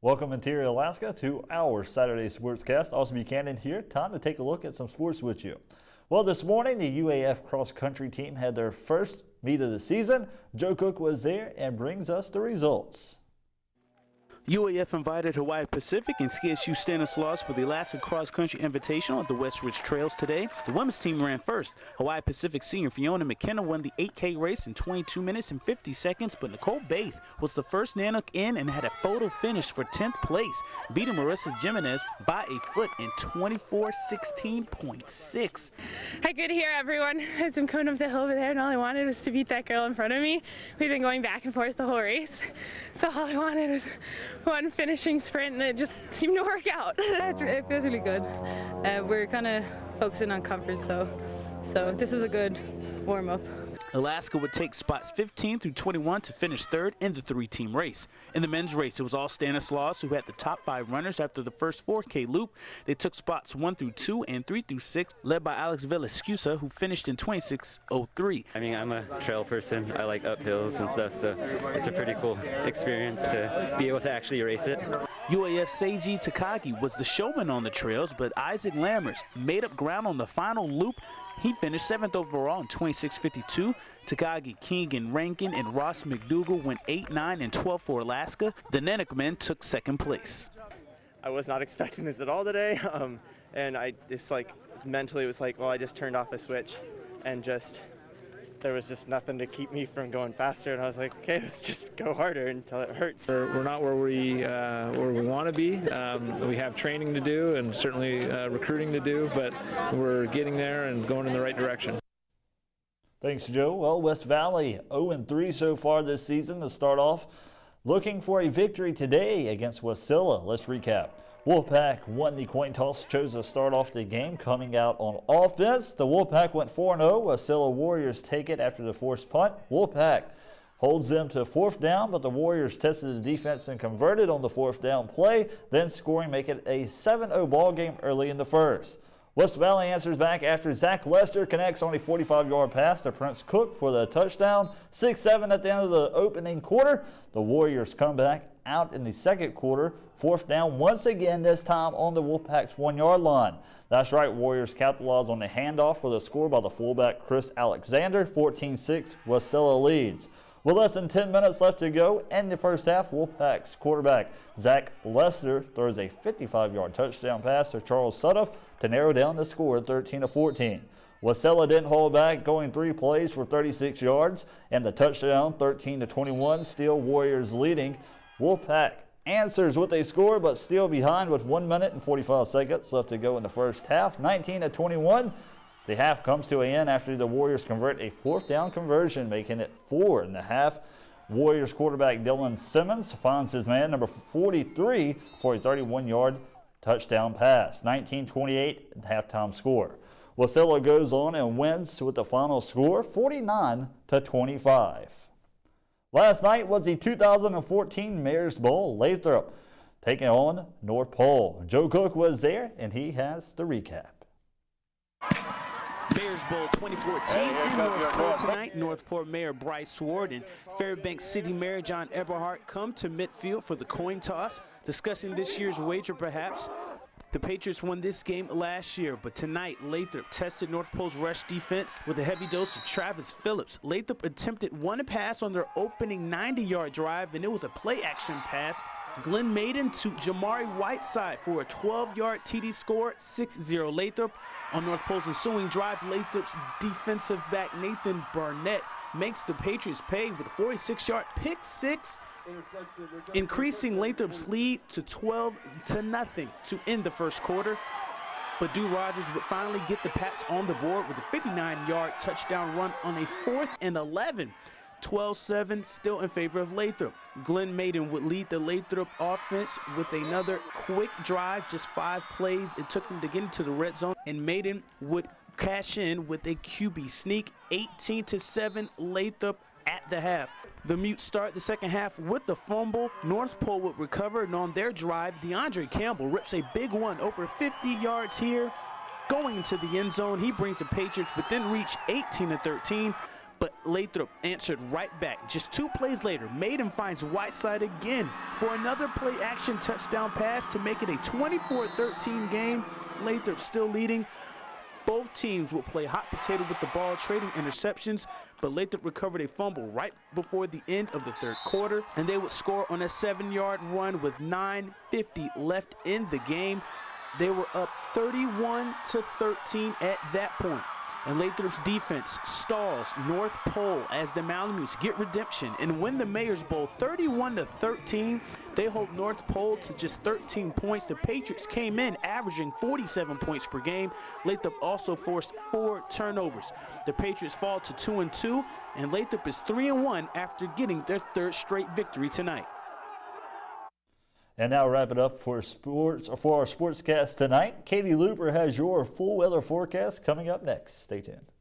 Welcome, Interior Alaska, to our Saturday Sportscast. Austin Buchanan here. Time to take a look at some sports with you. Well, this morning, the UAF cross-country team had their first meet of the season. Joe Cook was there and brings us the results. UAF invited Hawaii Pacific and CSU Stanislaus for the Alaska Cross Country Invitational at the West Ridge Trails today. The women's team ran first. Hawaii Pacific senior Fiona McKenna won the 8K race in 22 minutes and 50 seconds, but Nicole Baith was the first Nanook in and had a photo finish for 10th place, beating Marissa Jimenez by a foot in 24:16.6. Hi, good to hear everyone. As I'm coming up the hill over there, and all I wanted was to beat that girl in front of me. We've been going back and forth the whole race, so all I wanted was one finishing sprint, and it just seemed to work out. It feels really good. We're kind of focusing on comfort, so this was a good warm-up. Alaska would take spots 15 through 21 to finish third in the three-team race. In the men's race, it was all Stanislaus who had the top 5 runners after the first 4K loop. They took spots 1 through 2 and 3 through 6, led by Alex Villascusa, who finished in 26:03. I mean, I'm a trail person. I like uphills and stuff, so it's a pretty cool experience to be able to actually race it. UAF Seiji Takagi was the showman on the trails, but Isaac Lammers made up ground on the final loop. He finished 7th overall in 26:52. Takagi, King, and Rankin and Ross McDougall went 8, 9, and 12 for Alaska. The Nanook men took second place. I was not expecting this at all today, and mentally it was like, well, I just turned off a switch, and there was just nothing to keep me from going faster, and I was like, okay, let's just go harder until it hurts. We're not where we want to be. We have training to do and certainly recruiting to do, but we're getting there and going in the right direction. Thanks, Joe. Well, West Valley 0-3 so far this season to start off. Looking for a victory today against Wasilla. Let's recap. Wolfpack won the coin toss, chose to start off the game coming out on offense. The Wolfpack went 4-0. Wasilla Warriors take it after the forced punt. Wolfpack holds them to 4th down, but the Warriors tested the defense and converted on the 4th down play, then scoring, make it a 7-0 ball game early in the first. West Valley answers back after Zach Lester connects on a 45-yard pass to Prince Cook for the touchdown. 6-7 at the end of the opening quarter. The Warriors come back out in the second quarter. 4th down once again, this time on the Wolfpack's 1-yard line. That's right, Warriors capitalize on the handoff for the score by the fullback Chris Alexander. 14-6, Wasilla leads. With less than 10 minutes left to go in the first half, Wolfpack's quarterback Zach Lester throws a 55-yard touchdown pass to Charles Sudduff to narrow down the score 13-14. Wasilla didn't hold back, going 3 plays for 36 yards and the touchdown 13-21, still Warriors leading. Wolfpack answers with a score, but still behind with 1 minute and 45 seconds left to go in the first half, 19-21. The half comes to an end after the Warriors convert a 4th down conversion, making it 4.5. Warriors quarterback Dylan Simmons finds his man, number 43, for a 31-yard touchdown pass. 19-28 halftime score. Wasilla goes on and wins with the final score, 49-25. Last night was the 2014 Mayor's Bowl. Lathrop taking on North Pole. Joe Cook was there, and he has the recap. Mayor's Bowl 2014 in Northport tonight. Northport Mayor Bryce Ward and Fairbanks City Mayor John Eberhardt come to midfield for the coin toss, discussing this year's wager perhaps. The Patriots won this game last year, but tonight Lathrop tested North Pole's rush defense with a heavy dose of Travis Phillips. Lathrop attempted one pass on their opening 90-yard drive, and it was a play-action pass. Glenn Maiden to Jamari Whiteside for a 12-yard TD score, 6-0 Lathrop. On North Pole's ensuing drive, Lathrop's defensive back Nathan Barnett makes the Patriots pay with a 46-yard pick six, increasing Lathrop's lead to 12-0 to end the first quarter. But Dew Rogers would finally get the Pats on the board with a 59-yard touchdown run on a 4th and 11. 12-7 still in favor of Lathrop. Glenn Maiden would lead the Lathrop offense with another quick drive, just 5 plays it took them to get into the red zone, and Maiden would cash in with a QB sneak. 18-7 Lathrop at the half. The Mutes start the second half with the fumble. North Pole would recover, and on their drive, DeAndre Campbell rips a big one over 50 yards here. Going into the end zone, he brings the Patriots within reach, 18-13. but Lathrop answered right back. Just 2 plays later, Maiden finds Whiteside again for another play-action touchdown pass to make it a 24-13 game. Lathrop still leading. Both teams will play hot potato with the ball, trading interceptions, but Lathrop recovered a fumble right before the end of the 3rd quarter, and they would score on a 7-yard run with 9:50 left in the game. They were up 31-13 at that point. And Lathrop's defense stalls North Pole as the Malamutes get redemption and win the Mayor's Bowl 31-13. They hold North Pole to just 13 points. The Patriots came in averaging 47 points per game. Lathrop also forced 4 turnovers. The Patriots fall to 2-2, and Lathrop is 3-1 after getting their 3rd straight victory tonight. And now wrap it up for our sportscast tonight. Katie Looper has your full weather forecast coming up next. Stay tuned.